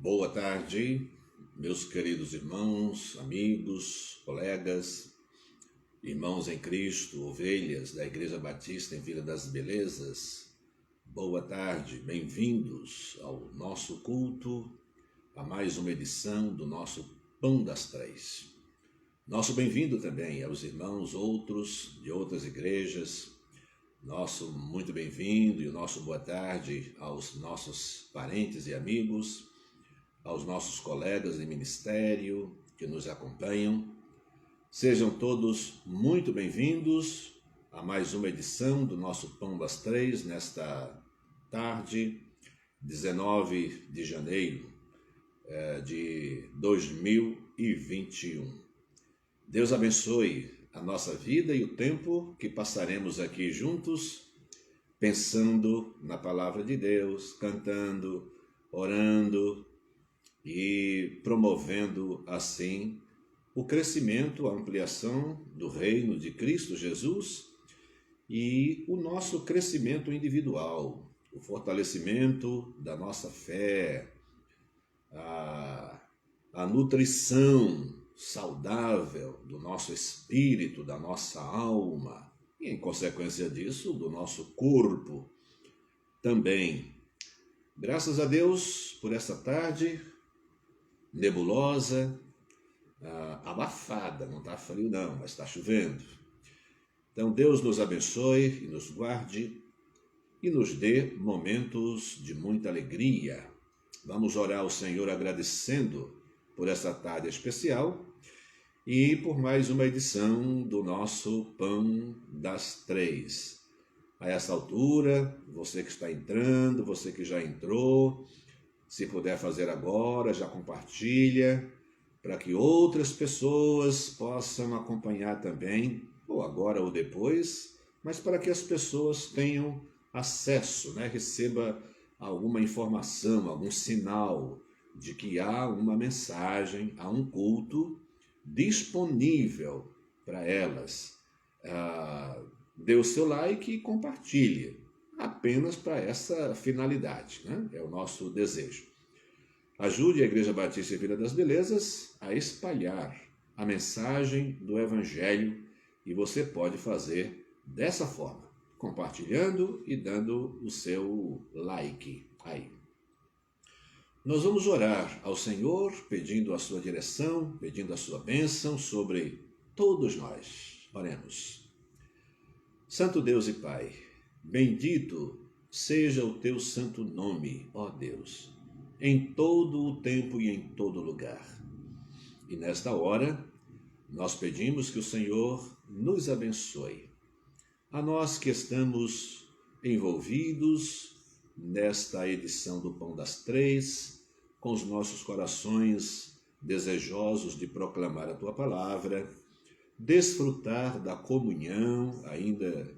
Boa tarde, meus queridos irmãos, amigos, colegas, irmãos em Cristo, ovelhas da Igreja Batista em Vila das Belezas. Boa tarde, bem-vindos ao nosso culto, a mais uma edição do nosso Pão das Três. Nosso bem-vindo também aos irmãos outros de outras igrejas. Nosso muito bem-vindo e o nosso boa tarde aos nossos parentes e amigos, aos nossos colegas de ministério que nos acompanham. Sejam todos muito bem-vindos a mais uma edição do nosso Pão das Três, nesta tarde, 19 de janeiro de 2021. Deus abençoe a nossa vida e o tempo que passaremos aqui juntos, pensando na palavra de Deus, cantando, orando e promovendo assim o crescimento, a ampliação do reino de Cristo Jesus e o nosso crescimento individual, o fortalecimento da nossa fé, a nutrição saudável do nosso espírito, da nossa alma e, em consequência disso, do nosso corpo também. Graças a Deus por essa tarde nebulosa, abafada, não está frio não, mas está chovendo. Então Deus nos abençoe e nos guarde e nos dê momentos de muita alegria. Vamos orar ao Senhor agradecendo por essa tarde especial e por mais uma edição do nosso Pão das Três. A essa altura, você que está entrando, você que já entrou, se puder fazer agora, já compartilha, para que outras pessoas possam acompanhar também, ou agora ou depois, mas para que as pessoas tenham acesso, receba alguma informação, algum sinal de que há uma mensagem, há um culto disponível para elas. Dê o seu like e compartilhe, apenas para essa finalidade, É o nosso desejo. Ajude a Igreja Batista em Vila das Belezas a espalhar a mensagem do Evangelho e você pode fazer dessa forma, compartilhando e dando o seu like aí. Nós vamos orar ao Senhor, pedindo a sua direção, pedindo a sua bênção sobre todos nós. Oremos. Santo Deus e Pai, bendito seja o teu santo nome, ó Deus, em todo o tempo e em todo lugar. E nesta hora, nós pedimos que o Senhor nos abençoe. A nós que estamos envolvidos nesta edição do Pão das Três, com os nossos corações desejosos de proclamar a Tua palavra, desfrutar da comunhão, ainda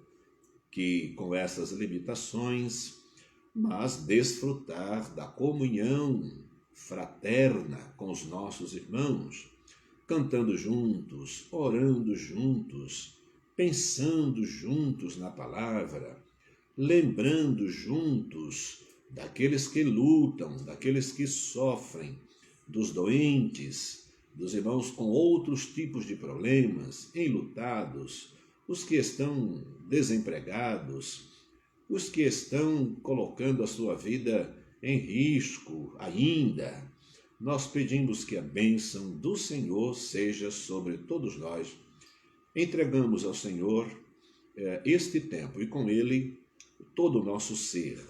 que com essas limitações, mas desfrutar da comunhão fraterna com os nossos irmãos, cantando juntos, orando juntos, pensando juntos na palavra, lembrando juntos daqueles que lutam, daqueles que sofrem, dos doentes, dos irmãos com outros tipos de problemas, enlutados, os que estão desempregados, os que estão colocando a sua vida em risco ainda. Nós pedimos que a bênção do Senhor seja sobre todos nós. Entregamos ao Senhor este tempo e com ele todo o nosso ser,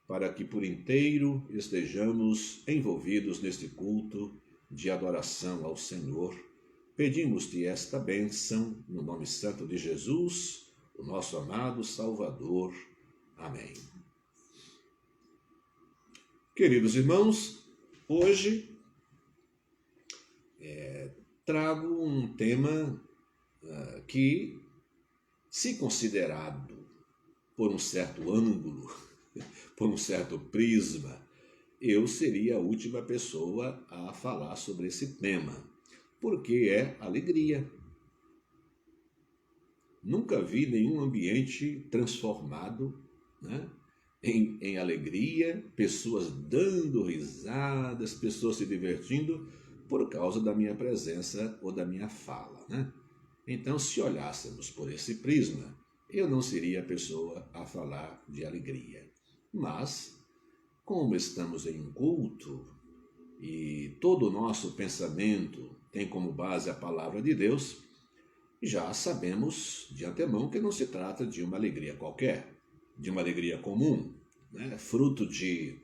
para que por inteiro estejamos envolvidos neste culto de adoração ao Senhor. Pedimos-te esta bênção no nome santo de Jesus, o nosso amado Salvador. Amém. Queridos irmãos, hoje trago um tema que, se considerado por um certo ângulo, por um certo prisma, eu seria a última pessoa a falar sobre esse tema, porque é alegria. Nunca vi nenhum ambiente transformado em alegria, pessoas dando risadas, pessoas se divertindo por causa da minha presença ou da minha fala, né? Então, se olhássemos por esse prisma, eu não seria a pessoa a falar de alegria. Mas, como estamos em um culto e todo o nosso pensamento tem como base a palavra de Deus, já sabemos de antemão que não se trata de uma alegria qualquer, de uma alegria comum, né? Fruto de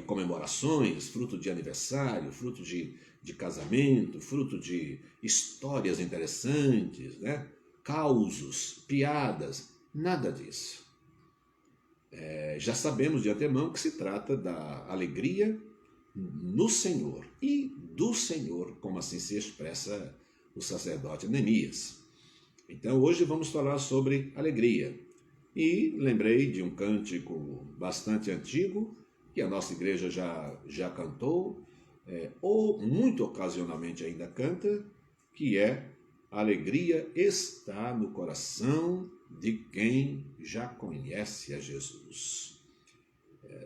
comemorações, fruto de aniversário, fruto de casamento, fruto de histórias interessantes, né? Causos, piadas, nada disso. Já sabemos de antemão que se trata da alegria no Senhor e do Senhor, como assim se expressa o sacerdote Neemias. Então hoje vamos falar sobre alegria. E lembrei de um cântico bastante antigo, que a nossa igreja já cantou, ou muito ocasionalmente ainda canta, que é "A alegria está no coração de quem já conhece a Jesus".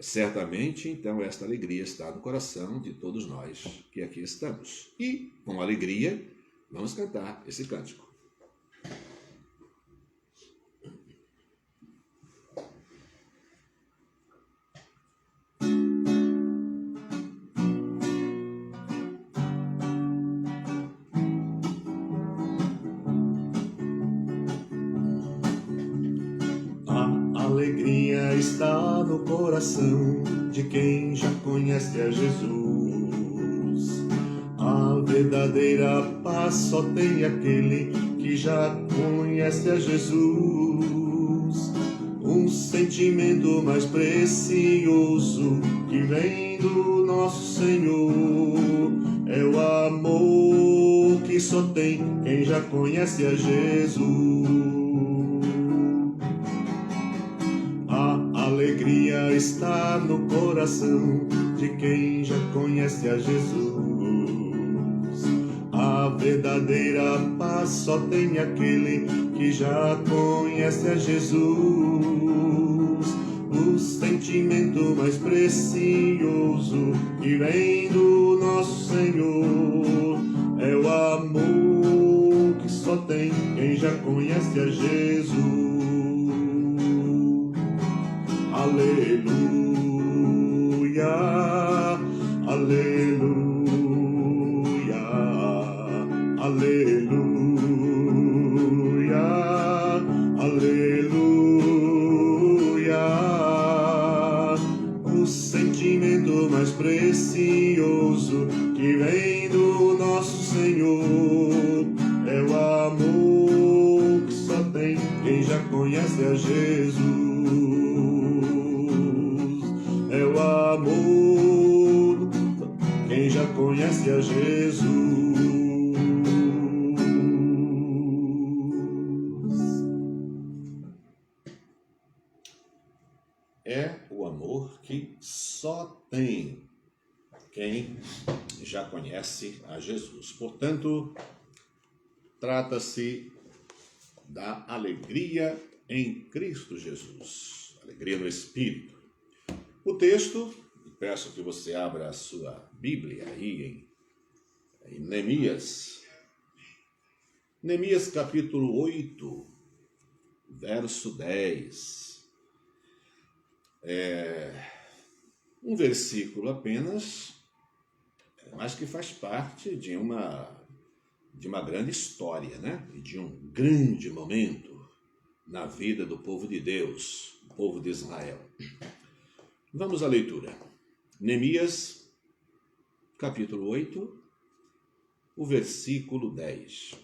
Certamente, então, esta alegria está no coração de todos nós que aqui estamos. E, com alegria, vamos cantar esse cântico. A alegria está no coração de quem já conhece a Jesus. A verdadeira paz só tem aquele que já conhece a Jesus. Um sentimento mais precioso que vem do nosso Senhor é o amor que só tem quem já conhece a Jesus. A alegria está no coração de quem já conhece a Jesus. A verdadeira paz só tem aquele que já conhece a Jesus. O sentimento mais precioso que vem do nosso Senhor é o amor que só tem quem já conhece a Jesus. Aleluia, aleluia, aleluia, aleluia. O sentimento mais precioso que vem do nosso Senhor é o amor que só tem quem já conhece a Jesus. É o amor quem já conhece a Jesus. É o amor que só tem quem já conhece a Jesus. Portanto, trata-se da alegria em Cristo Jesus, alegria no Espírito. O texto, peço que você abra a sua Bíblia aí em Neemias. Neemias capítulo 8, verso 10. Um versículo apenas, mas que faz parte de uma grande história, né? E de um grande momento na vida do povo de Deus, o povo de Israel. Vamos à leitura. Neemias, capítulo 8, o versículo 10.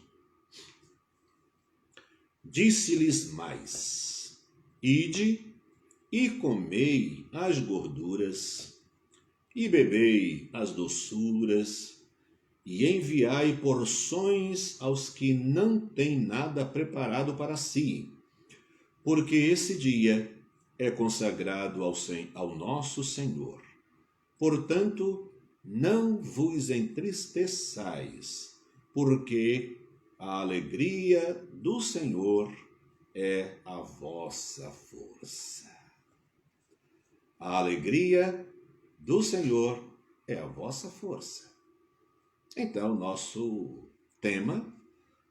Disse-lhes mais: Ide e comei as gorduras, e bebei as doçuras, e enviai porções aos que não têm nada preparado para si, porque esse dia é consagrado ao nosso Senhor. Portanto, não vos entristeçais, porque a alegria do Senhor é a vossa força. A alegria do Senhor é a vossa força. Então, nosso tema,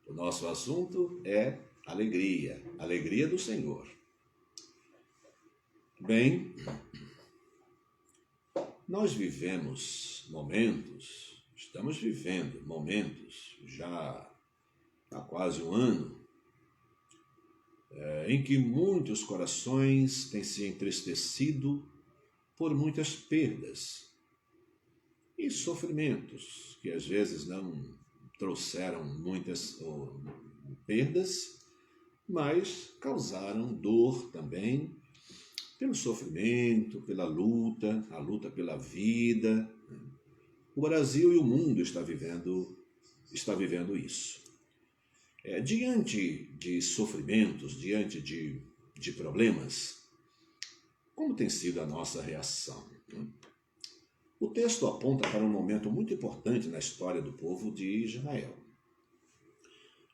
o nosso assunto é alegria, alegria do Senhor. Bem, nós estamos vivendo momentos, já há quase um ano, em que muitos corações têm se entristecido por muitas perdas e sofrimentos, que às vezes não trouxeram muitas perdas, mas causaram dor também, pelo sofrimento, pela luta, a luta pela vida. O Brasil e o mundo está vivendo isso. Diante de sofrimentos, diante de problemas, como tem sido a nossa reação? O texto aponta para um momento muito importante na história do povo de Israel.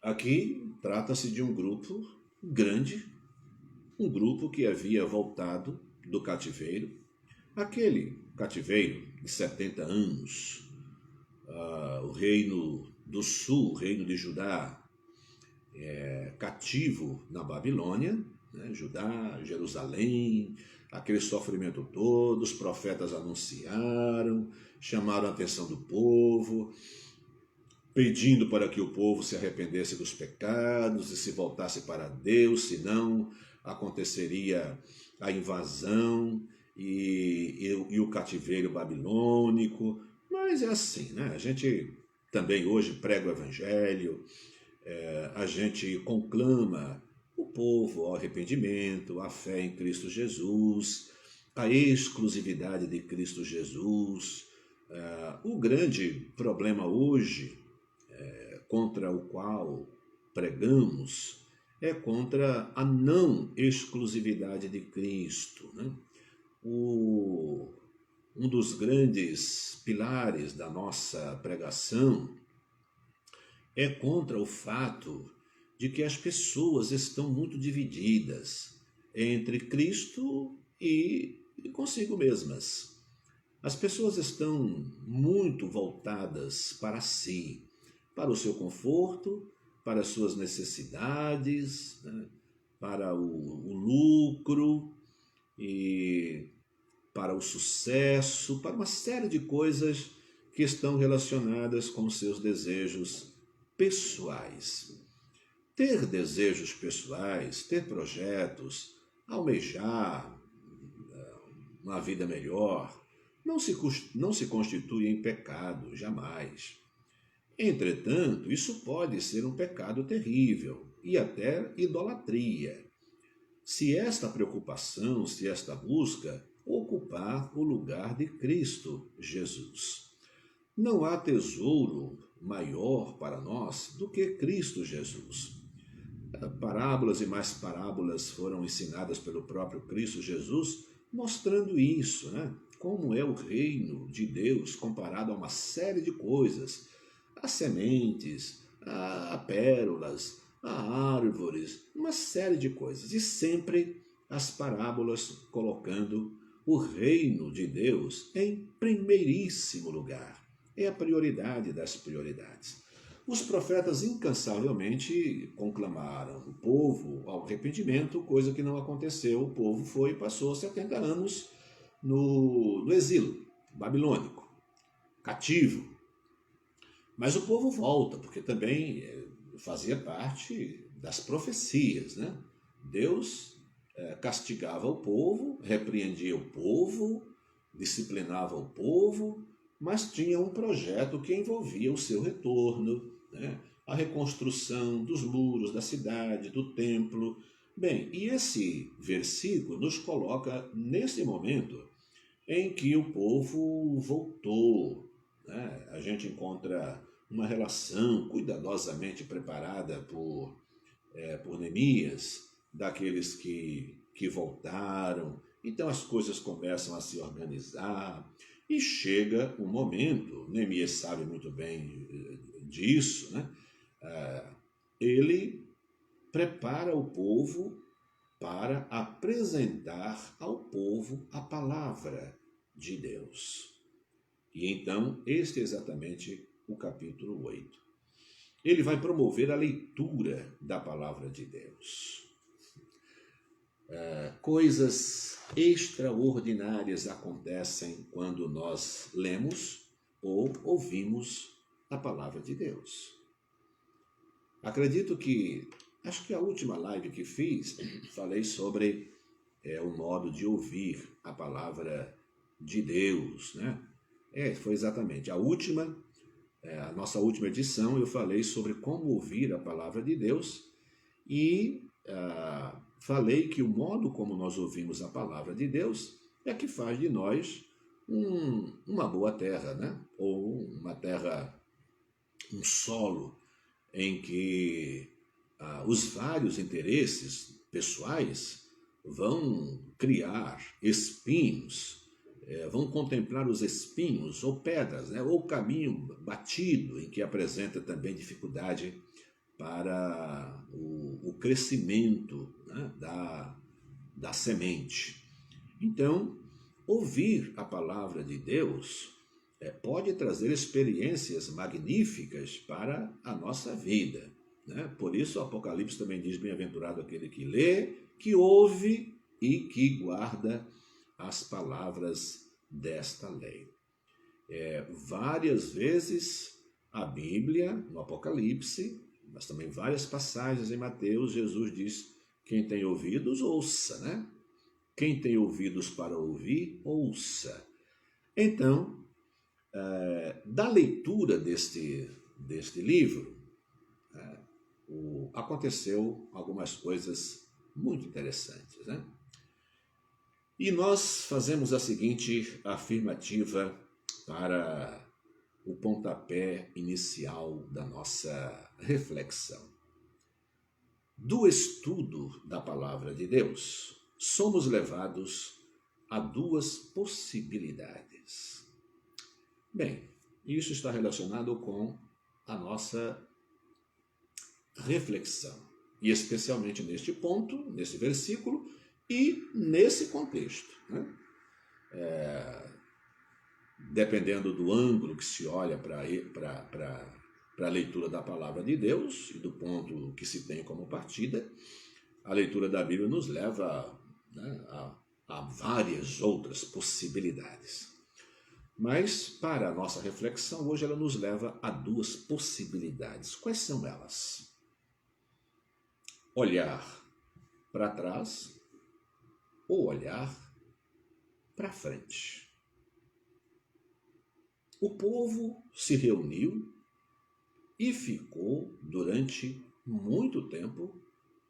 Aqui trata-se de um grupo grande, um grupo que havia voltado do cativeiro, aquele cativeiro de 70 anos, o reino do sul, o reino de Judá, cativo na Babilônia, né? Judá, Jerusalém, aquele sofrimento todo, os profetas anunciaram, chamaram a atenção do povo, pedindo para que o povo se arrependesse dos pecados e se voltasse para Deus, senão aconteceria a invasão e o cativeiro babilônico. Mas é assim, né? A gente também hoje prega o evangelho, a gente conclama o povo ao arrependimento, à fé em Cristo Jesus, a exclusividade de Cristo Jesus. O grande problema hoje, contra o qual pregamos, é contra a não exclusividade de Cristo, né? Um dos grandes pilares da nossa pregação é contra o fato de que as pessoas estão muito divididas entre Cristo e consigo mesmas. As pessoas estão muito voltadas para si, para o seu conforto, para as suas necessidades, né? Para o lucro e para o sucesso, para uma série de coisas que estão relacionadas com seus desejos pessoais. Ter desejos pessoais, ter projetos, almejar uma vida melhor, não se constitui em pecado, jamais. Entretanto, isso pode ser um pecado terrível e até idolatria, se esta preocupação, se esta busca ocupar o lugar de Cristo Jesus. Não há tesouro maior para nós do que Cristo Jesus. Parábolas e mais parábolas foram ensinadas pelo próprio Cristo Jesus, mostrando isso, né? Como é o reino de Deus comparado a uma série de coisas, a sementes, a pérolas, a árvores, uma série de coisas. E sempre as parábolas colocando o reino de Deus em primeiríssimo lugar. É a prioridade das prioridades. Os profetas incansavelmente conclamaram o povo ao arrependimento, coisa que não aconteceu. O povo foi e passou 70 anos no exílio babilônico, cativo. Mas o povo volta, porque também fazia parte das profecias, né? Deus castigava o povo, repreendia o povo, disciplinava o povo, mas tinha um projeto que envolvia o seu retorno, né? A reconstrução dos muros da cidade, do templo. Bem, e esse versículo nos coloca nesse momento em que o povo voltou, né? A gente encontra uma relação cuidadosamente preparada por Neemias, daqueles que voltaram. Então as coisas começam a se organizar e chega um momento, Neemias sabe muito bem disso, né? Ele prepara o povo para apresentar ao povo a palavra de Deus. E então, este é exatamente o capítulo 8. Ele vai promover a leitura da palavra de Deus. Coisas extraordinárias acontecem quando nós lemos ou ouvimos a palavra de Deus. Acredito que, acho que a última live que fiz, falei sobre o modo de ouvir a palavra de Deus, né? Foi exatamente a última, a nossa última edição, eu falei sobre como ouvir a palavra de Deus e falei que o modo como nós ouvimos a palavra de Deus é que faz de nós uma boa terra, né? Ou uma terra, um solo em que os vários interesses pessoais vão criar espinhos, vão contemplar os espinhos ou pedras, né? Ou caminho batido, em que apresenta também dificuldade para o crescimento, né, da semente. Então, ouvir a palavra de Deus pode trazer experiências magníficas para a nossa vida, né? Por isso o Apocalipse também diz: bem-aventurado aquele que lê, que ouve e que guarda as palavras desta lei. Várias vezes a Bíblia, no Apocalipse, mas também várias passagens em Mateus, Jesus diz: quem tem ouvidos, ouça, né? Quem tem ouvidos para ouvir, ouça. Então, da leitura deste livro, aconteceu algumas coisas muito interessantes, né? E nós fazemos a seguinte afirmativa para o pontapé inicial da nossa reflexão. Do estudo da palavra de Deus, somos levados a duas possibilidades. Bem, isso está relacionado com a nossa reflexão, e especialmente neste ponto, nesse versículo e nesse contexto, né? Dependendo do ângulo que se olha para a leitura da palavra de Deus e do ponto que se tem como partida, a leitura da Bíblia nos leva, né, a várias outras possibilidades. Mas, para a nossa reflexão, hoje ela nos leva a duas possibilidades. Quais são elas? Olhar para trás ou olhar para frente. O povo se reuniu e ficou durante muito tempo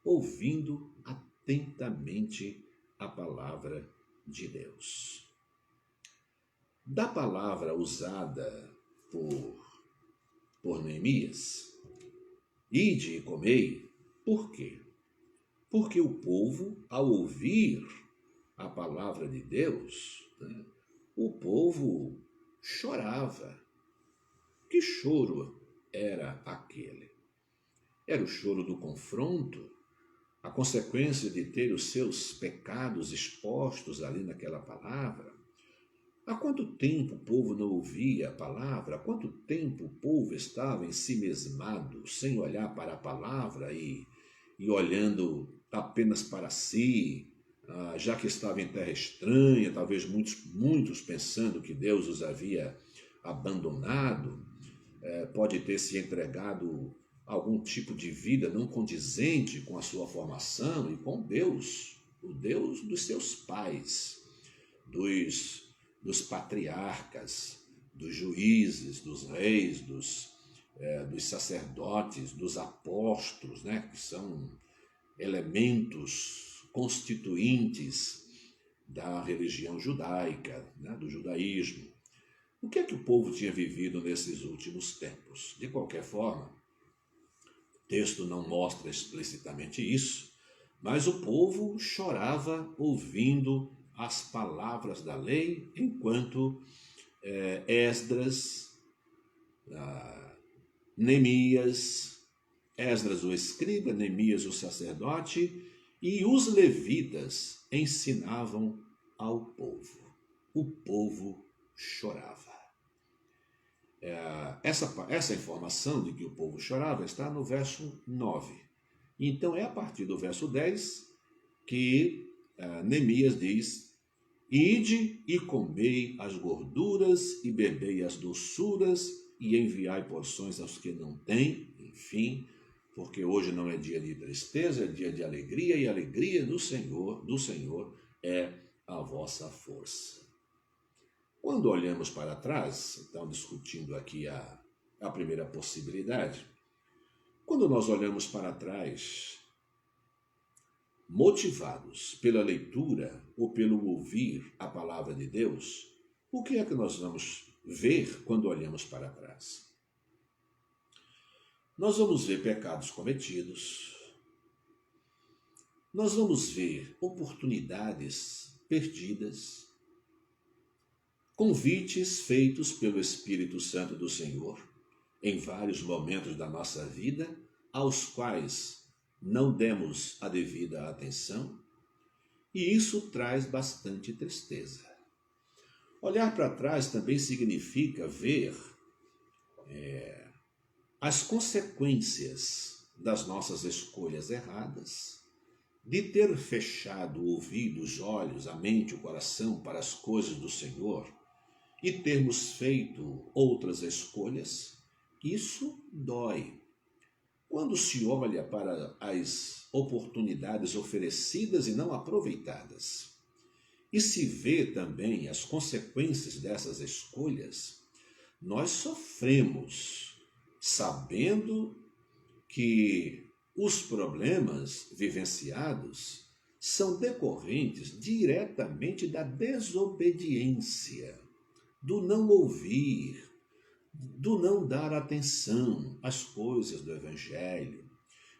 ouvindo atentamente a palavra de Deus. Da palavra usada por Neemias, ide e comei, por quê? Porque o povo, ao ouvir a palavra de Deus, né, o povo chorava. Que choro era aquele? Era o choro do confronto, a consequência de ter os seus pecados expostos ali naquela palavra. Há quanto tempo o povo não ouvia a palavra? Há quanto tempo o povo estava ensimesmado, sem olhar para a palavra e olhando apenas para si, já que estava em terra estranha, talvez muitos pensando que Deus os havia abandonado, pode ter se entregado a algum tipo de vida não condizente com a sua formação e com Deus, o Deus dos seus pais, dos patriarcas, dos juízes, dos reis, dos sacerdotes, dos apóstolos, né, que são elementos constituintes da religião judaica, né, do judaísmo. O que é que o povo tinha vivido nesses últimos tempos? De qualquer forma, o texto não mostra explicitamente isso, mas o povo chorava ouvindo as palavras da lei, enquanto Esdras, Neemias, Esdras o escriba, Neemias o sacerdote E os levitas ensinavam ao povo. O povo chorava. Essa informação de que o povo chorava está no verso 9. Então é a partir do verso 10 que Neemias diz: Ide e comei as gorduras e bebei as doçuras e enviai porções aos que não têm, enfim, porque hoje não é dia de tristeza, é dia de alegria, e a alegria do Senhor é a vossa força. Quando olhamos para trás, então discutindo aqui a primeira possibilidade, quando nós olhamos para trás, motivados pela leitura ou pelo ouvir a palavra de Deus, o que é que nós vamos ver quando olhamos para trás? Nós vamos ver pecados cometidos, nós vamos ver oportunidades perdidas, convites feitos pelo Espírito Santo do Senhor em vários momentos da nossa vida, aos quais não demos a devida atenção, e isso traz bastante tristeza. Olhar para trás também significa ver as consequências das nossas escolhas erradas, de ter fechado o ouvido, os olhos, a mente, o coração para as coisas do Senhor e termos feito outras escolhas. Isso dói. Quando se olha para as oportunidades oferecidas e não aproveitadas, e se vê também as consequências dessas escolhas, nós sofremos, sabendo que os problemas vivenciados são decorrentes diretamente da desobediência, do não ouvir, do não dar atenção às coisas do Evangelho.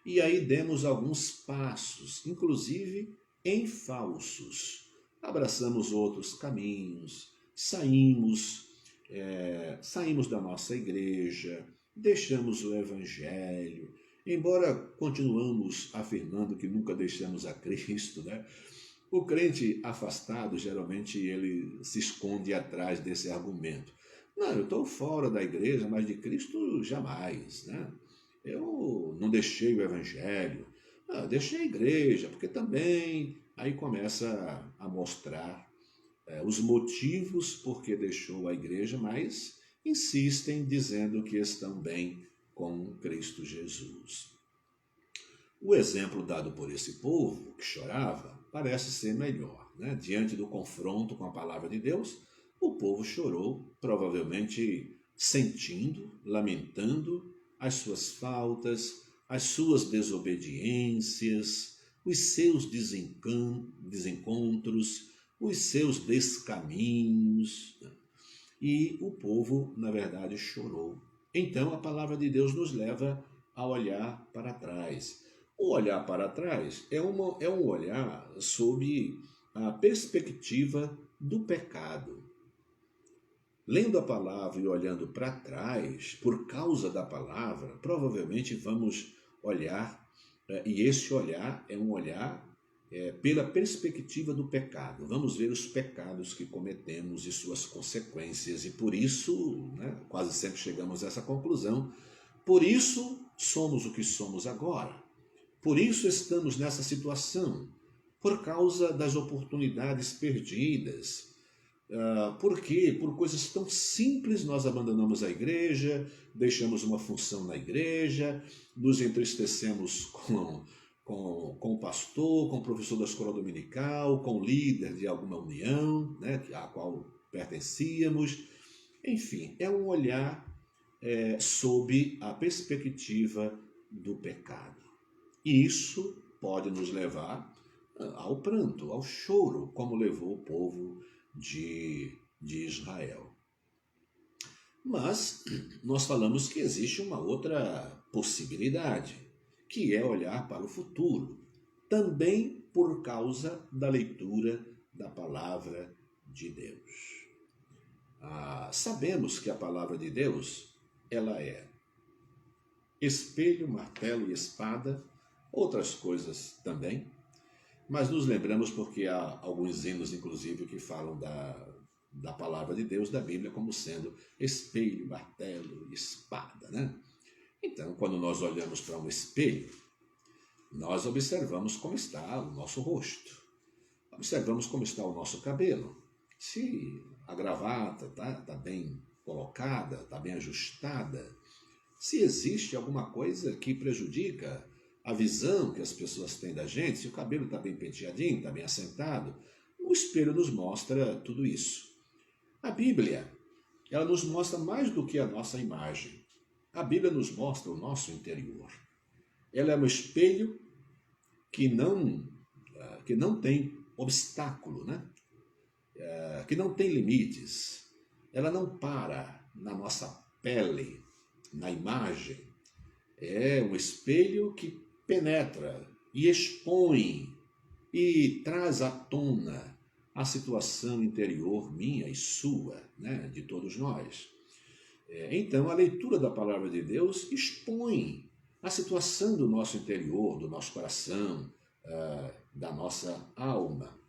E aí demos alguns passos, inclusive em falsos. Abraçamos outros caminhos, saímos da nossa igreja, deixamos o Evangelho, embora continuamos afirmando que nunca deixamos a Cristo, né? O crente afastado, geralmente, ele se esconde atrás desse argumento. Não, eu estou fora da igreja, mas de Cristo jamais, né? Eu não deixei o Evangelho, eu deixei a igreja, porque também aí começa a mostrar os motivos por que deixou a igreja, mas insistem dizendo que estão bem com Cristo Jesus. O exemplo dado por esse povo que chorava parece ser melhor, né? Diante do confronto com a palavra de Deus, o povo chorou, provavelmente sentindo, lamentando as suas faltas, as suas desobediências, os seus desencontros, os seus descaminhos. E o povo, na verdade, chorou. Então a palavra de Deus nos leva a olhar para trás. O olhar para trás é um olhar sob a perspectiva do pecado. Lendo a palavra e olhando para trás, por causa da palavra, provavelmente vamos olhar, e esse olhar é um olhar pela perspectiva do pecado. Vamos ver os pecados que cometemos e suas consequências, e por isso, né, quase sempre chegamos a essa conclusão, por isso somos o que somos agora. Por isso estamos nessa situação, por causa das oportunidades perdidas. Por quê? Por coisas tão simples nós abandonamos a igreja, deixamos uma função na igreja, nos entristecemos com o pastor, com o professor da escola dominical, com o líder de alguma união, né, à qual pertencíamos. Enfim, é um olhar sob a perspectiva do pecado. E isso pode nos levar ao pranto, ao choro, como levou o povo de Israel. Mas nós falamos que existe uma outra possibilidade, que é olhar para o futuro, também por causa da leitura da palavra de Deus. Sabemos que a palavra de Deus, ela é espelho, martelo e espada, outras coisas também, mas nos lembramos porque há alguns hinos, inclusive, que falam da palavra de Deus, da Bíblia, como sendo espelho, martelo, espada, né? Então, quando nós olhamos para um espelho, nós observamos como está o nosso rosto, observamos como está o nosso cabelo, se a gravata tá bem colocada, está bem ajustada, se existe alguma coisa que prejudica a visão que as pessoas têm da gente, se o cabelo está bem penteadinho, está bem assentado, o espelho nos mostra tudo isso. A Bíblia, ela nos mostra mais do que a nossa imagem. A Bíblia nos mostra o nosso interior. Ela é um espelho que não tem obstáculo, né? Que não tem limites. Ela não para na nossa pele, na imagem. É um espelho que penetra e expõe e traz à tona a situação interior minha e sua, né? De todos nós. Então, a leitura da palavra de Deus expõe a situação do nosso interior, do nosso coração, da nossa alma.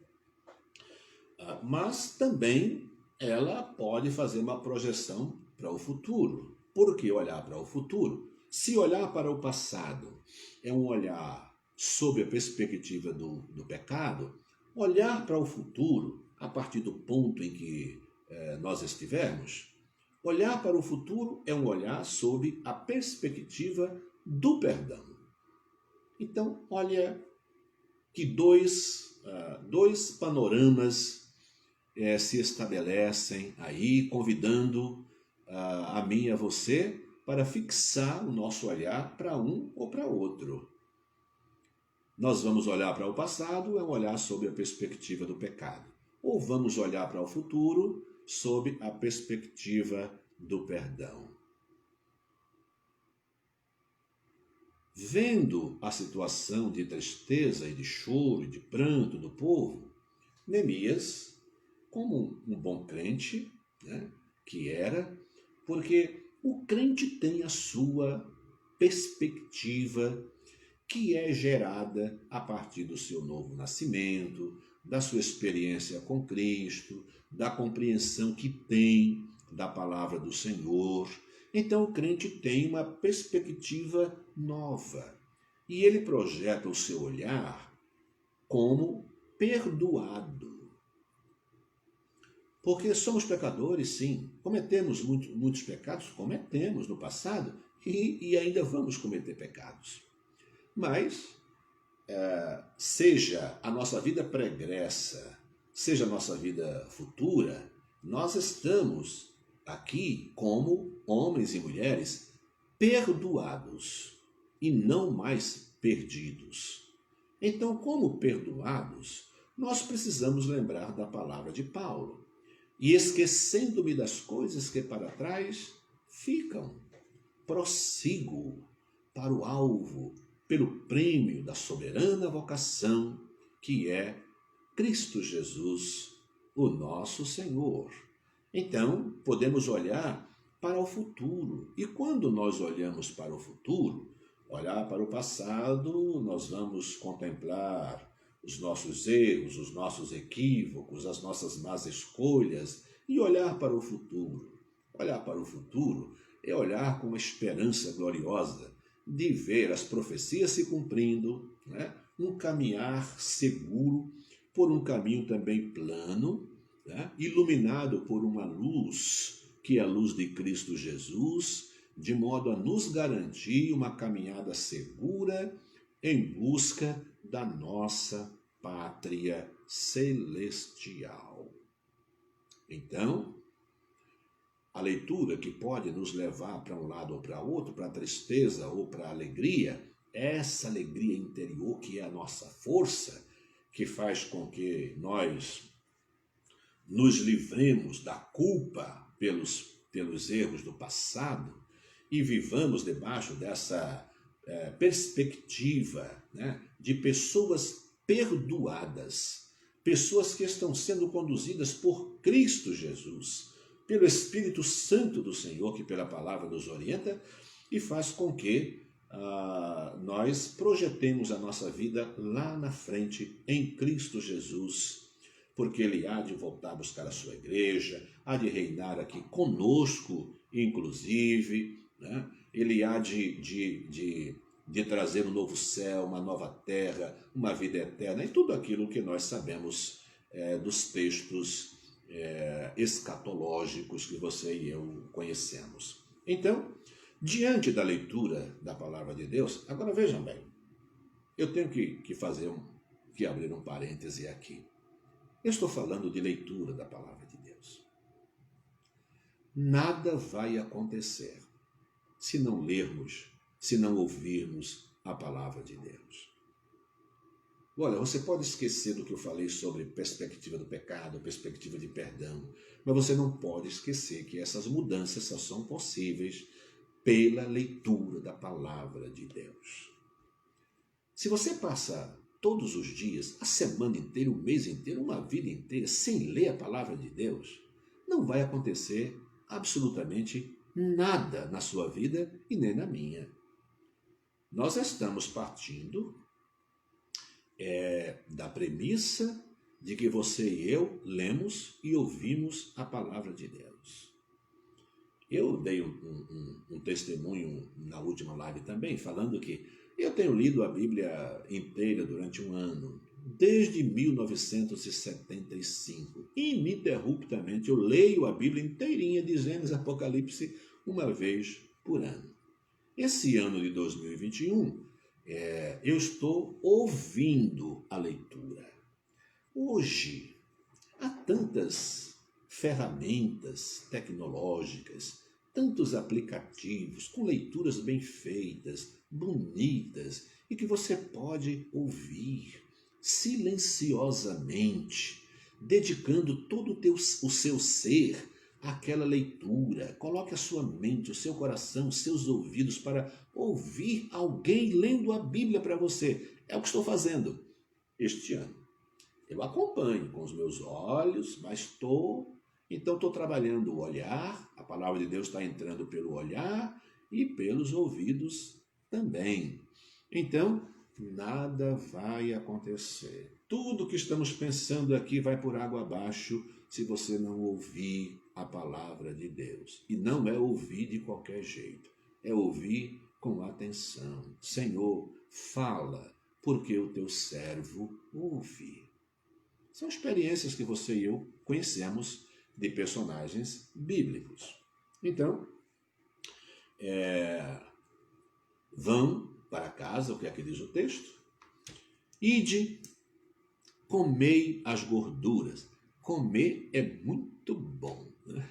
Mas também ela pode fazer uma projeção para o futuro. Por que olhar para o futuro? Se olhar para o passado é um olhar sob a perspectiva do pecado, olhar para o futuro, a partir do ponto em que nós estivermos, olhar para o futuro é um olhar sob a perspectiva do perdão. Então, olha que dois panoramas se estabelecem aí, convidando a mim e a você para fixar o nosso olhar para um ou para outro. Nós vamos olhar para o passado, é um olhar sob a perspectiva do pecado. Ou vamos olhar para o futuro sob a perspectiva do perdão. Vendo a situação de tristeza e de choro e de pranto do povo, Neemias, como um bom crente, né, que era, porque o crente tem a sua perspectiva que é gerada a partir do seu novo nascimento, da sua experiência com Cristo, da compreensão que tem da palavra do Senhor. Então o crente tem uma perspectiva nova e ele projeta o seu olhar como perdoado. Porque somos pecadores, sim. Cometemos muitos pecados, cometemos no passado e ainda vamos cometer pecados. Mas, seja a nossa vida pregressa, seja a nossa vida futura, nós estamos aqui como homens e mulheres perdoados e não mais perdidos. Então, como perdoados, nós precisamos lembrar da palavra de Paulo. E esquecendo-me das coisas que para trás ficam, prossigo para o alvo, pelo prêmio da soberana vocação, que é Cristo Jesus, o nosso Senhor. Então, podemos olhar para o futuro. E quando nós olhamos para o futuro, olhar para o passado, nós vamos contemplar os nossos erros, os nossos equívocos, as nossas más escolhas e olhar para o futuro. Olhar para o futuro é olhar com uma esperança gloriosa de ver as profecias se cumprindo, né? Um caminhar seguro por um caminho também plano, né? Iluminado por uma luz, que é a luz de Cristo Jesus, de modo a nos garantir uma caminhada segura em busca da nossa pátria celestial. Então, a leitura que pode nos levar para um lado ou para outro, para a tristeza ou para a alegria, essa alegria interior que é a nossa força, que faz com que nós nos livremos da culpa pelos erros do passado e vivamos debaixo dessa perspectiva, né, de pessoas perdoadas, pessoas que estão sendo conduzidas por Cristo Jesus, pelo Espírito Santo do Senhor, que pela palavra nos orienta e faz com que nós projetemos a nossa vida lá na frente em Cristo Jesus, porque Ele há de voltar a buscar a sua igreja, há de reinar aqui conosco, inclusive, né? Ele há de trazer um novo céu, uma nova terra, uma vida eterna, e tudo aquilo que nós sabemos dos textos escatológicos que você e eu conhecemos. Então, diante da leitura da palavra de Deus, agora vejam bem, eu tenho que abrir um parêntese aqui. Eu estou falando de leitura da palavra de Deus. Nada vai acontecer se não lermos, se não ouvirmos a palavra de Deus. Olha, você pode esquecer do que eu falei sobre perspectiva do pecado, perspectiva de perdão, mas você não pode esquecer que essas mudanças só são possíveis pela leitura da palavra de Deus. Se você passa todos os dias, a semana inteira, o mês inteiro, uma vida inteira, sem ler a palavra de Deus, não vai acontecer absolutamente nada na sua vida e nem na minha. Nós estamos partindo da premissa de que você e eu lemos e ouvimos a palavra de Deus. Eu dei um testemunho na última live também, falando que eu tenho lido a Bíblia inteira durante um ano, desde 1975. Ininterruptamente eu leio a Bíblia inteirinha de Gênesis a Apocalipse uma vez por ano. Esse ano de 2021, eu estou ouvindo a leitura. Hoje, há tantas ferramentas tecnológicas, tantos aplicativos com leituras bem feitas, bonitas, e que você pode ouvir silenciosamente, dedicando todo o seu ser àquela leitura. Coloque a sua mente, o seu coração, os seus ouvidos para ouvir alguém lendo a Bíblia para você. É o que estou fazendo este ano. Eu acompanho com os meus olhos, mas estou trabalhando o olhar, a palavra de Deus está entrando pelo olhar e pelos ouvidos também. Então, nada vai acontecer. Tudo que estamos pensando aqui vai por água abaixo se você não ouvir a palavra de Deus. E não é ouvir de qualquer jeito, é ouvir com atenção. Senhor, fala, porque o teu servo ouve. São experiências que você e eu conhecemos de personagens bíblicos. Então, vão para casa, o que é que diz o texto? Ide, comei as gorduras. Comer é muito bom. Né?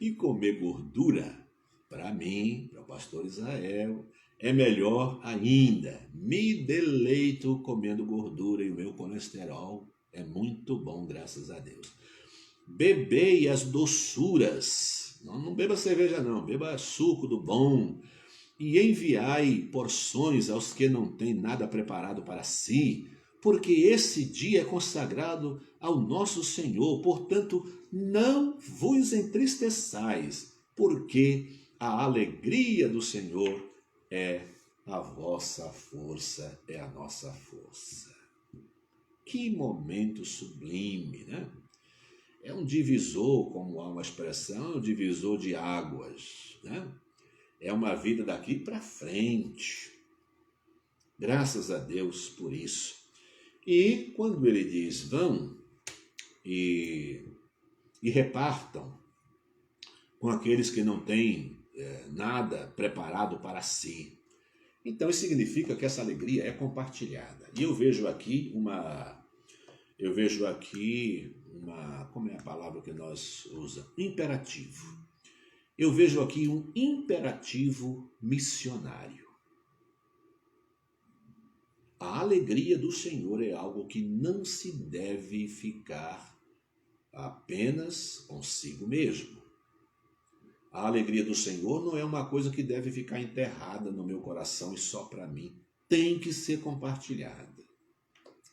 E comer gordura, para mim, para o pastor Israel, é melhor ainda. Me deleito comendo gordura e o meu colesterol é muito bom, graças a Deus. Bebei as doçuras. Não beba cerveja não, beba suco do bom. E enviai porções aos que não têm nada preparado para si, porque esse dia é consagrado ao nosso Senhor. Portanto, não vos entristeçais, porque a alegria do Senhor é a vossa força, é a nossa força. Que momento sublime, né? É um divisor, como há uma expressão, é um divisor de águas, né? É uma vida daqui para frente. Graças a Deus por isso. E quando ele diz, vão e repartam com aqueles que não têm nada preparado para si. Então isso significa que essa alegria é compartilhada. E eu vejo aqui como é a palavra que nós usamos? Imperativo. Eu vejo aqui um imperativo missionário. A alegria do Senhor é algo que não se deve ficar apenas consigo mesmo. A alegria do Senhor não é uma coisa que deve ficar enterrada no meu coração e só para mim. Tem que ser compartilhada.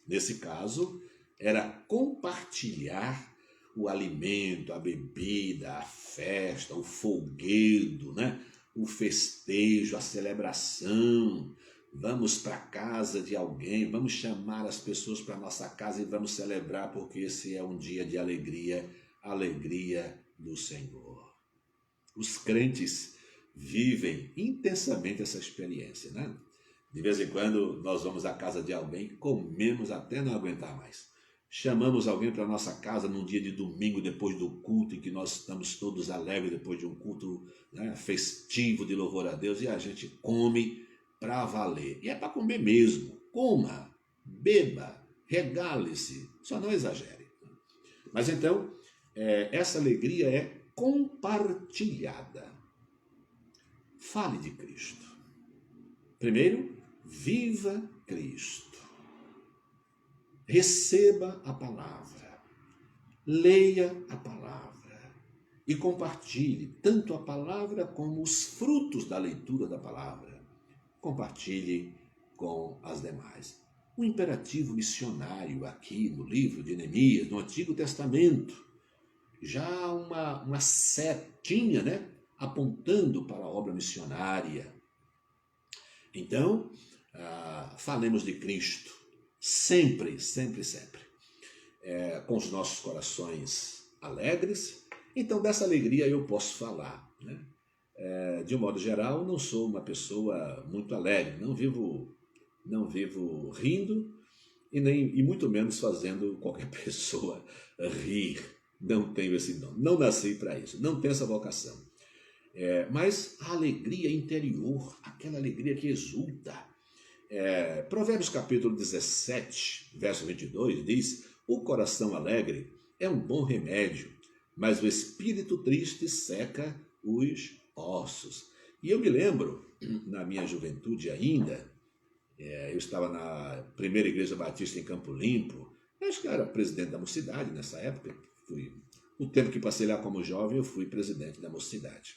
Nesse caso, era compartilhar o alimento, a bebida, a festa, o folguedo, né? o festejo, a celebração. Vamos para a casa de alguém, vamos chamar as pessoas para a nossa casa e vamos celebrar, porque esse é um dia de alegria, alegria do Senhor. Os crentes vivem intensamente essa experiência, né? De vez em quando nós vamos à casa de alguém, comemos até não aguentar mais. Chamamos alguém para a nossa casa num dia de domingo, depois do culto, em que nós estamos todos alegres, depois de um culto, né, festivo de louvor a Deus, e a gente come para valer. E é para comer mesmo. Coma, beba, regale-se, só não exagere. Mas então, essa alegria é compartilhada. Fale de Cristo. Primeiro, viva Cristo. Receba a palavra. Leia a palavra. E compartilhe tanto a palavra como os frutos da leitura da palavra. Compartilhe com as demais. Um imperativo missionário aqui no livro de Neemias, no Antigo Testamento. Já uma setinha, né, apontando para a obra missionária. Então, falemos de Cristo, sempre, sempre, sempre, com os nossos corações alegres. Então, dessa alegria eu posso falar, né? De um modo geral, não sou uma pessoa muito alegre, não vivo rindo e muito menos fazendo qualquer pessoa rir. Não tenho esse dom, não nasci para isso, não tenho essa vocação. Mas a alegria interior, aquela alegria que exulta. Provérbios capítulo 17, verso 22 diz: o coração alegre é um bom remédio, mas o espírito triste seca os ossos. E eu me lembro, na minha juventude ainda, eu estava na primeira igreja batista em Campo Limpo, acho que eu era presidente da mocidade nessa época, o tempo que passei lá como jovem eu fui presidente da mocidade.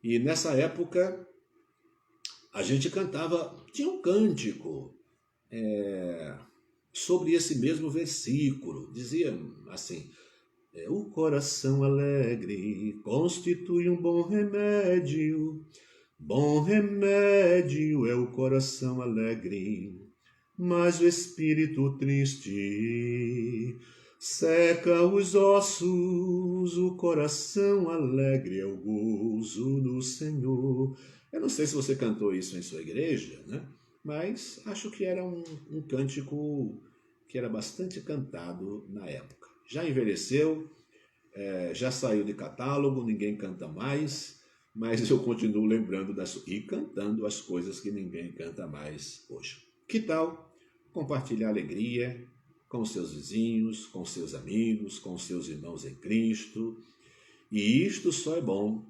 E nessa época a gente cantava, tinha um cântico sobre esse mesmo versículo, dizia assim: o coração alegre constitui um bom remédio é o coração alegre, mas o espírito triste seca os ossos, o coração alegre é o gozo do Senhor. Eu não sei se você cantou isso em sua igreja, né? Mas acho que era um cântico que era bastante cantado na época. Já envelheceu, já saiu de catálogo, ninguém canta mais, mas eu continuo lembrando e cantando as coisas que ninguém canta mais hoje. Que tal compartilhar alegria com seus vizinhos, com seus amigos, com seus irmãos em Cristo? E isto só é bom,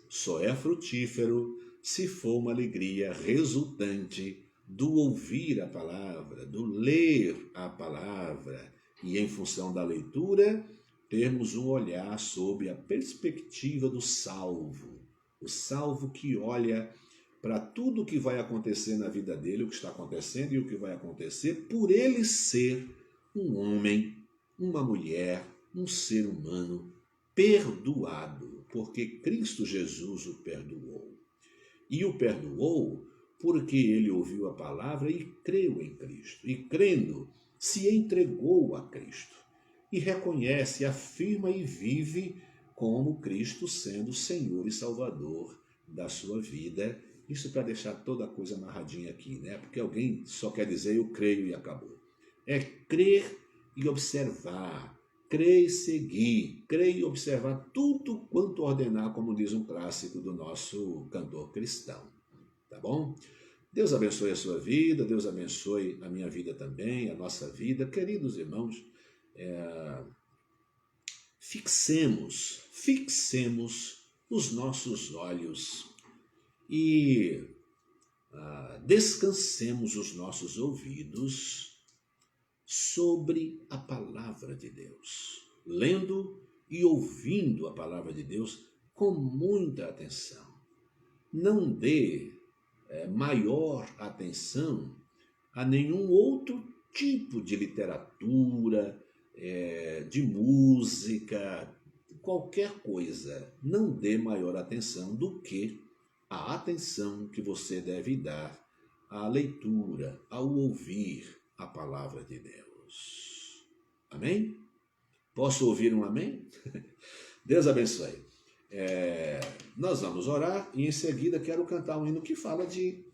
só é frutífero, se for uma alegria resultante do ouvir a palavra, do ler a palavra, e em função da leitura, termos um olhar sob a perspectiva do salvo. O salvo que olha para tudo o que vai acontecer na vida dele, o que está acontecendo e o que vai acontecer, por ele ser um homem, uma mulher, um ser humano perdoado, porque Cristo Jesus o perdoou. E o perdoou porque ele ouviu a palavra e creu em Cristo. E crendo, se entregou a Cristo. E reconhece, afirma e vive como Cristo sendo Senhor e Salvador da sua vida. Isso para deixar toda a coisa amarradinha aqui, né? Porque alguém só quer dizer eu creio e acabou. É crer e observar, crer e seguir, crer e observar tudo quanto ordenar, como diz um clássico do nosso cantor cristão. Tá bom? Deus abençoe a sua vida, Deus abençoe a minha vida também, a nossa vida. Queridos irmãos, fixemos os nossos olhos e descansemos os nossos ouvidos sobre a palavra de Deus, lendo e ouvindo a palavra de Deus com muita atenção. Não dê maior atenção a nenhum outro tipo de literatura, de música, qualquer coisa. Não dê maior atenção do que a atenção que você deve dar à leitura, ao ouvir a palavra de Deus. Amém? Posso ouvir um amém? Deus abençoe. Nós vamos orar e em seguida quero cantar um hino que fala de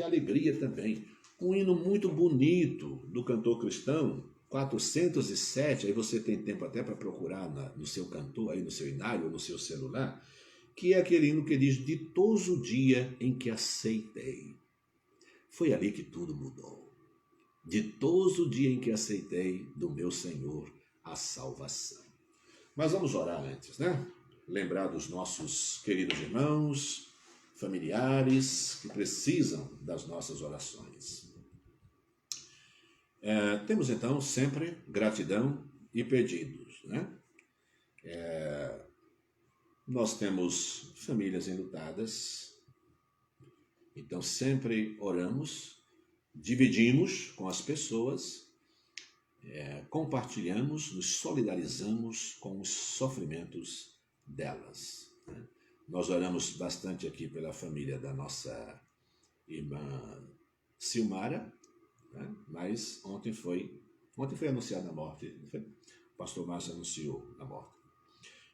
alegria também. Um hino muito bonito do cantor cristão, 407, aí você tem tempo até para procurar no seu cantor, aí no seu inário ou no seu celular, que é aquele hino que diz: ditoso o dia em que aceitei. Foi ali que tudo mudou. Ditoso o dia em que aceitei do meu Senhor a salvação. Mas vamos orar antes, né? Lembrar dos nossos queridos irmãos, familiares que precisam das nossas orações. Temos então sempre gratidão e pedidos, né? Nós temos famílias enlutadas, então sempre oramos, dividimos com as pessoas, compartilhamos, nos solidarizamos com os sofrimentos delas, né? Nós oramos bastante aqui pela família da nossa irmã Silmara, né? Mas ontem foi anunciada a morte, o pastor Márcio anunciou a morte.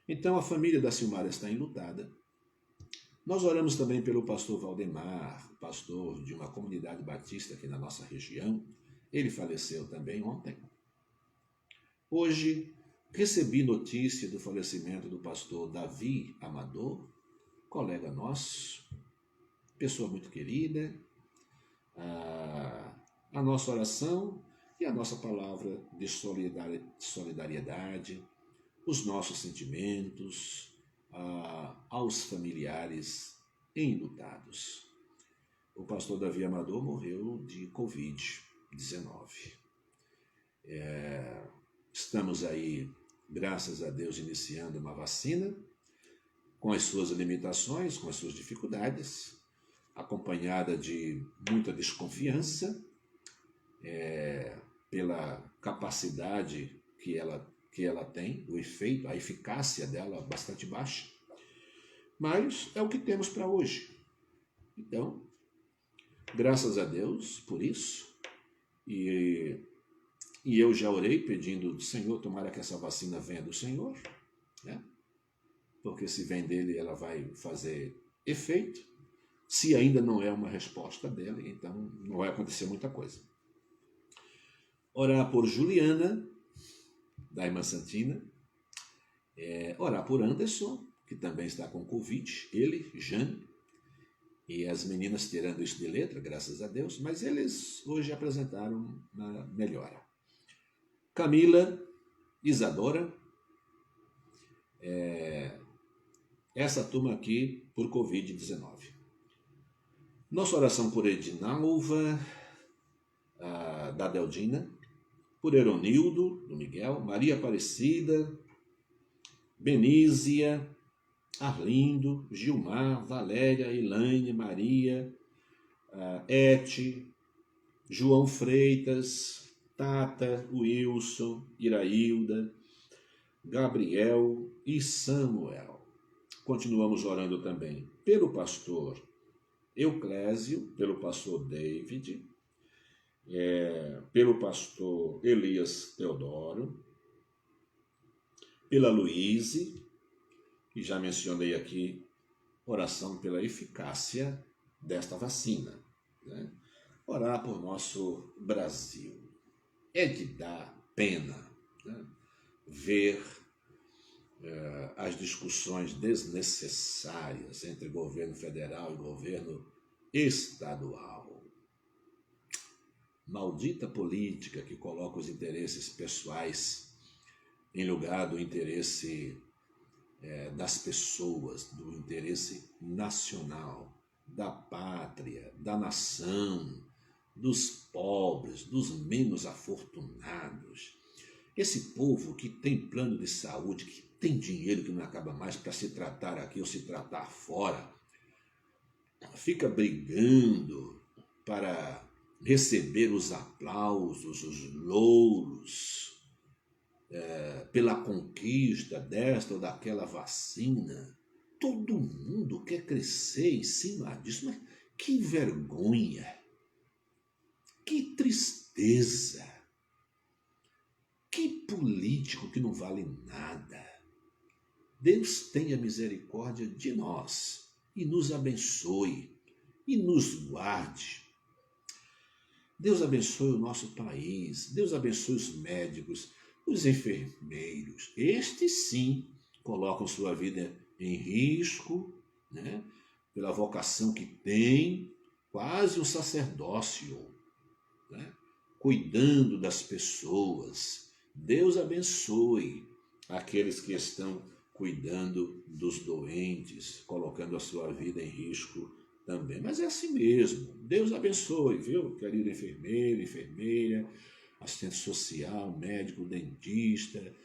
Então a família da Silmara está enlutada. Nós oramos também pelo pastor Valdemar, pastor de uma comunidade batista aqui na nossa região. Ele faleceu também ontem. Hoje recebi notícia do falecimento do pastor Davi Amador, colega nosso, pessoa muito querida. A nossa oração e a nossa palavra de solidariedade, os nossos sentimentos aos familiares enlutados. O pastor Davi Amador morreu de Covid-19. Estamos aí, graças a Deus, iniciando uma vacina, com as suas limitações, com as suas dificuldades, acompanhada de muita desconfiança, pela capacidade que ela tem, o efeito, a eficácia dela bastante baixa. Mas é o que temos para hoje. Então, graças a Deus por isso. E eu já orei pedindo: Senhor, tomara que essa vacina venha do Senhor, né? Porque se vem dele, ela vai fazer efeito. Se ainda não é uma resposta dele, então não vai acontecer muita coisa. Orar por Juliana, da irmã Santina. Orar por Anderson, que também está com Covid, ele, Jane, e as meninas tirando isso de letra, graças a Deus, mas eles hoje apresentaram uma melhora. Camila, Isadora, essa turma aqui por Covid-19. Nossa oração por Edinalva, da Deldina, por Eronildo, do Miguel, Maria Aparecida, Benízia, Arlindo, Gilmar, Valéria, Elaine, Maria, Ete, João Freitas, Tata, Wilson, Irailda, Gabriel e Samuel. Continuamos orando também pelo pastor Euclésio, pelo pastor David, pelo pastor Elias Teodoro, pela Luíse, que já mencionei aqui, oração pela eficácia desta vacina, né? Orar por nosso Brasil. É de dar pena, né? Ver as discussões desnecessárias entre governo federal e governo estadual. Maldita política que coloca os interesses pessoais em lugar do interesse das pessoas, do interesse nacional, da pátria, da nação, dos pobres, dos menos afortunados. Esse povo que tem plano de saúde, que tem dinheiro que não acaba mais para se tratar aqui ou se tratar fora, fica brigando para receber os aplausos, os louros, pela conquista desta ou daquela vacina, Todo mundo quer crescer em cima disso, mas que vergonha, que tristeza, que político que não vale nada. Deus tenha misericórdia de nós e nos abençoe e nos guarde. Deus abençoe o nosso país, Deus abençoe os médicos, os enfermeiros. Estes sim colocam sua vida em risco, né? Pela vocação que tem, quase um sacerdócio, né? Cuidando das pessoas. Deus abençoe aqueles que estão cuidando dos doentes, colocando a sua vida em risco também. Mas é assim mesmo. Deus abençoe, viu? Querido enfermeiro, enfermeira, assistente social, médico, dentista,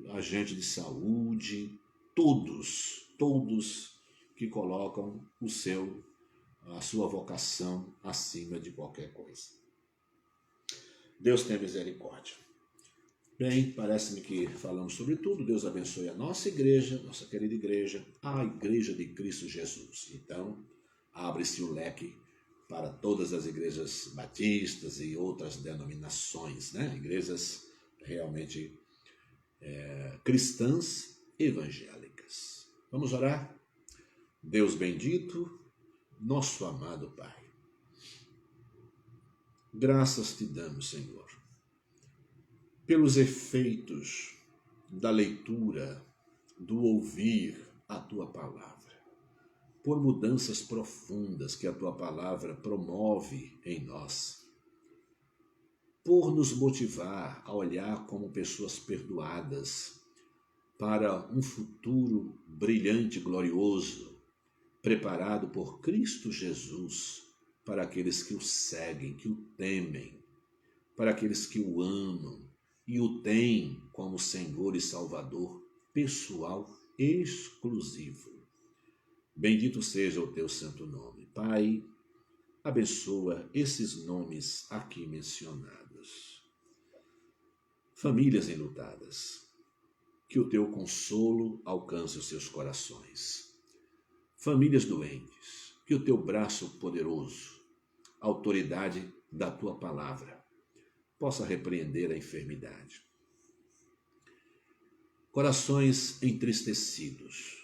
agente de saúde, todos que colocam a sua vocação acima de qualquer coisa. Deus tenha misericórdia. Bem, parece-me que falamos sobre tudo. Deus abençoe a nossa igreja, nossa querida igreja, a Igreja de Cristo Jesus. Então, abre-se o leque para todas as igrejas batistas e outras denominações, né? Igrejas realmente cristãs evangélicas. Vamos orar? Deus bendito, nosso amado Pai. Graças te damos, Senhor, pelos efeitos da leitura, do ouvir a Tua Palavra, por mudanças profundas que a Tua Palavra promove em nós, por nos motivar a olhar como pessoas perdoadas para um futuro brilhante e glorioso, preparado por Cristo Jesus para aqueles que o seguem, que o temem, para aqueles que o amam e o têm como Senhor e Salvador pessoal exclusivo. Bendito seja o teu santo nome. Pai, abençoa esses nomes aqui mencionados. Famílias enlutadas, que o teu consolo alcance os seus corações. Famílias doentes, que o teu braço poderoso, a autoridade da tua palavra, possa repreender a enfermidade. Corações entristecidos,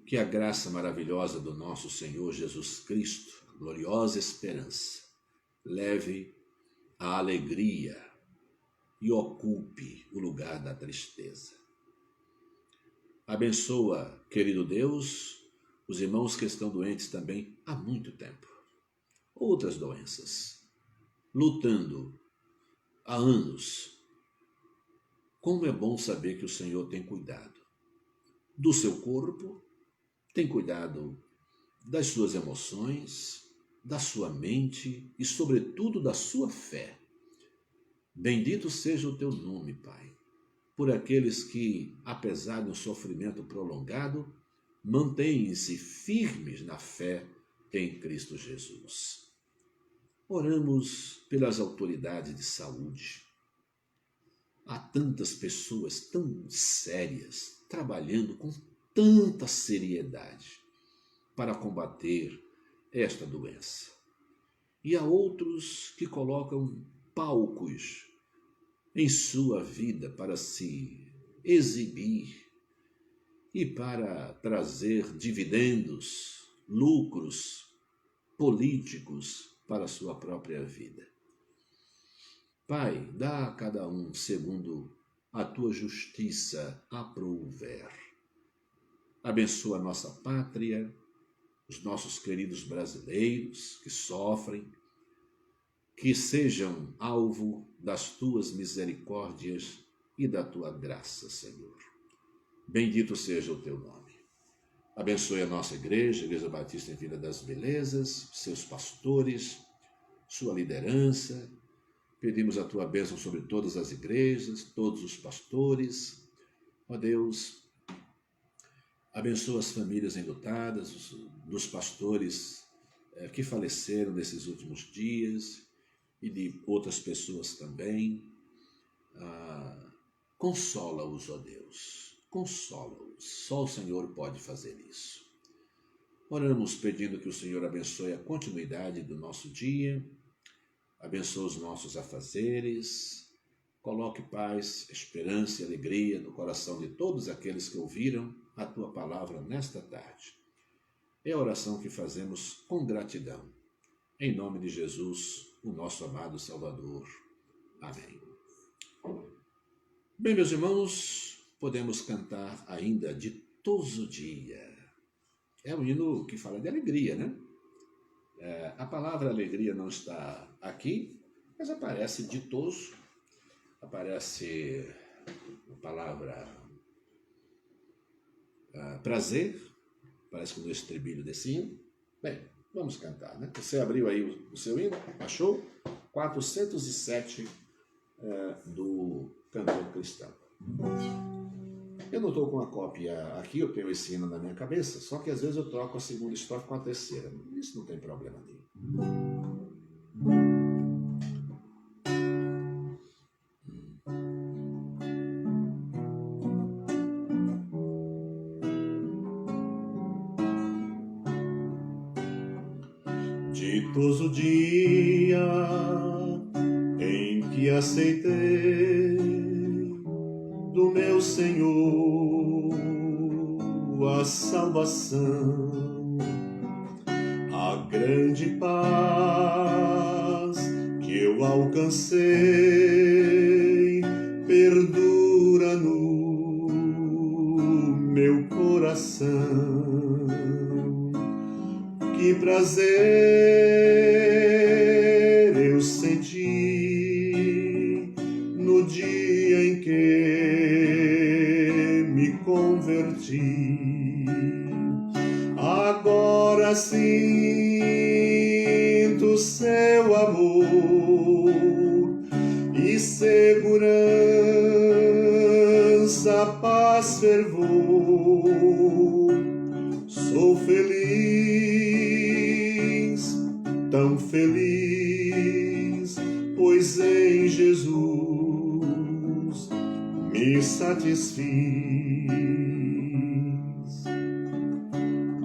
que a graça maravilhosa do nosso Senhor Jesus Cristo, a gloriosa esperança, leve a alegria e ocupe o lugar da tristeza. Abençoa, querido Deus, os irmãos que estão doentes também há muito tempo. Outras doenças, lutando há anos. Como é bom saber que o Senhor tem cuidado do seu corpo, tem cuidado das suas emoções, da sua mente e, sobretudo, da sua fé. Bendito seja o teu nome, Pai, por aqueles que, apesar de um sofrimento prolongado, mantêm-se firmes na fé em Cristo Jesus. Oramos pelas autoridades de saúde. Há tantas pessoas tão sérias, trabalhando com tanta seriedade para combater esta doença. E há outros que colocam palcos em sua vida para se exibir e para trazer dividendos, lucros políticos para a sua própria vida. Pai, dá a cada um segundo a tua justiça aprouver. Abençoa a nossa pátria, os nossos queridos brasileiros que sofrem, que sejam alvo das tuas misericórdias e da tua graça, Senhor. Bendito seja o teu nome. Abençoe a nossa igreja, Igreja Batista em Vila das Belezas, seus pastores, sua liderança. Pedimos a tua bênção sobre todas as igrejas, todos os pastores. Ó Deus, abençoa as famílias enlutadas, dos pastores que faleceram nesses últimos dias e de outras pessoas também. Consola-os, ó Deus. consola-os. Só o Senhor pode fazer isso. Oramos pedindo que o Senhor abençoe a continuidade do nosso dia, abençoe os nossos afazeres, coloque paz, esperança e alegria no coração de todos aqueles que ouviram a Tua palavra nesta tarde. É a oração que fazemos com gratidão. Em nome de Jesus, o nosso amado Salvador. Amém. Bem, meus irmãos, podemos cantar ainda ditoso dia. É um hino que fala de alegria, né? A palavra alegria não está aqui, mas aparece ditoso, aparece a palavra prazer, parece que no estribilho desse hino. Bem, vamos cantar, né? Você abriu aí o seu hino, achou? 407 do Cantor Cristão. Eu não estou com a cópia aqui, eu tenho esse hino na minha cabeça, só que às vezes eu troco a segunda estrofe com a terceira. Isso não tem problema nenhum. Ditoso dia em que aceitei do meu Senhor a salvação, a grande paz que eu alcancei perdura no meu coração. Que prazer eu senti no dia em que me converti. Agora sinto seu amor e segurança, paz, fervor. Sou feliz, tão feliz, pois em Jesus me satisfiz.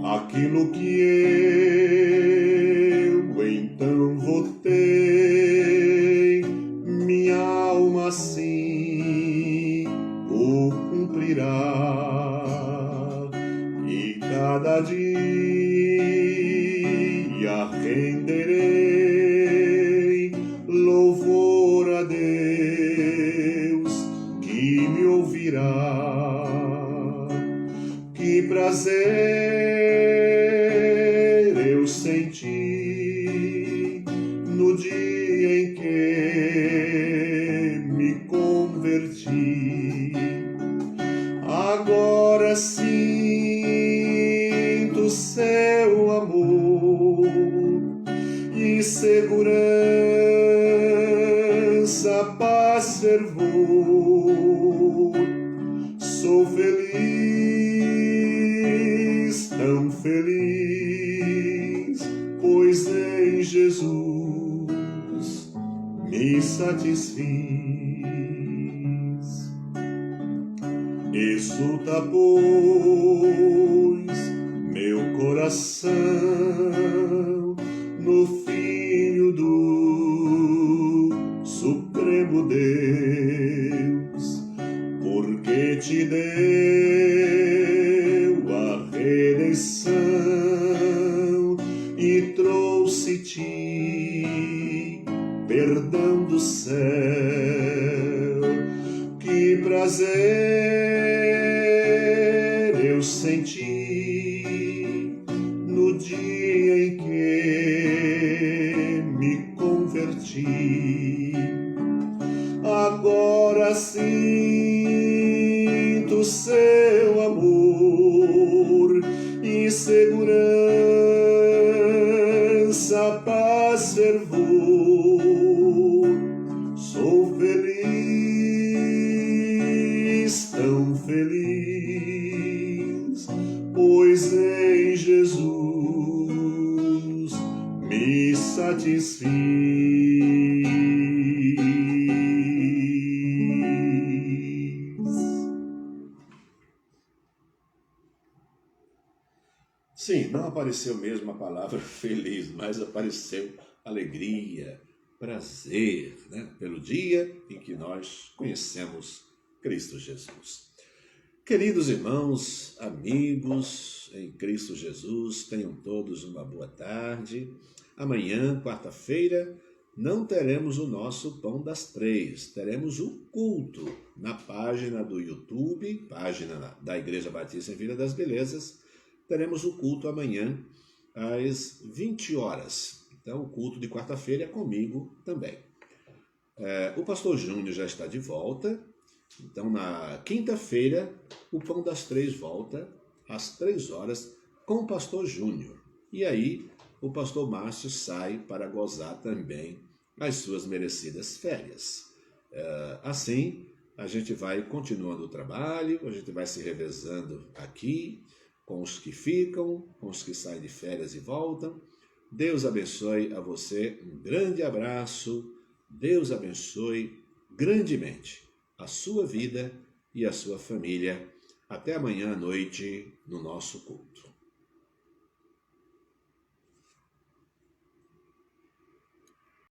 Aquilo que eu então votei, minha alma assim o cumprirá. E cada dia renderei louvor a Deus que me ouvirá. Que prazer eu senti no dia em que me converti. Agora sinto seu amor e segurança, paz, fervor. Sou feliz, tão feliz, pois em Jesus me satisfiz. Exulta, pois, meu coração no Filho do Supremo Deus, porque te deu a redenção e trouxe-te perdão do céu. Que prazer eu senti no dia em que me converti. Agora sinto seu amor e segurança, paz, fervor. Sou feliz, tão feliz, pois em Jesus me satisfiz. Sim, não apareceu mesmo a palavra feliz, mas apareceu alegria, prazer, né? Pelo dia em que nós conhecemos Cristo Jesus. Queridos irmãos, amigos em Cristo Jesus, tenham todos uma boa tarde. Amanhã, quarta-feira, não teremos o nosso Pão das Três, teremos o culto na página do YouTube, página da Igreja Batista em Vila das Belezas. Teremos o culto amanhã às 20 horas. Então, o culto de quarta-feira é comigo também. O pastor Júnior já está de volta. Então, na quinta-feira, o Pão das Três volta às 3 horas com o pastor Júnior. E aí, o pastor Márcio sai para gozar também as suas merecidas férias. Assim, a gente vai continuando o trabalho, a gente vai se revezando aqui, com os que ficam, com os que saem de férias e voltam. Deus abençoe a você, um grande abraço, Deus abençoe grandemente a sua vida e a sua família. Até amanhã à noite no nosso culto.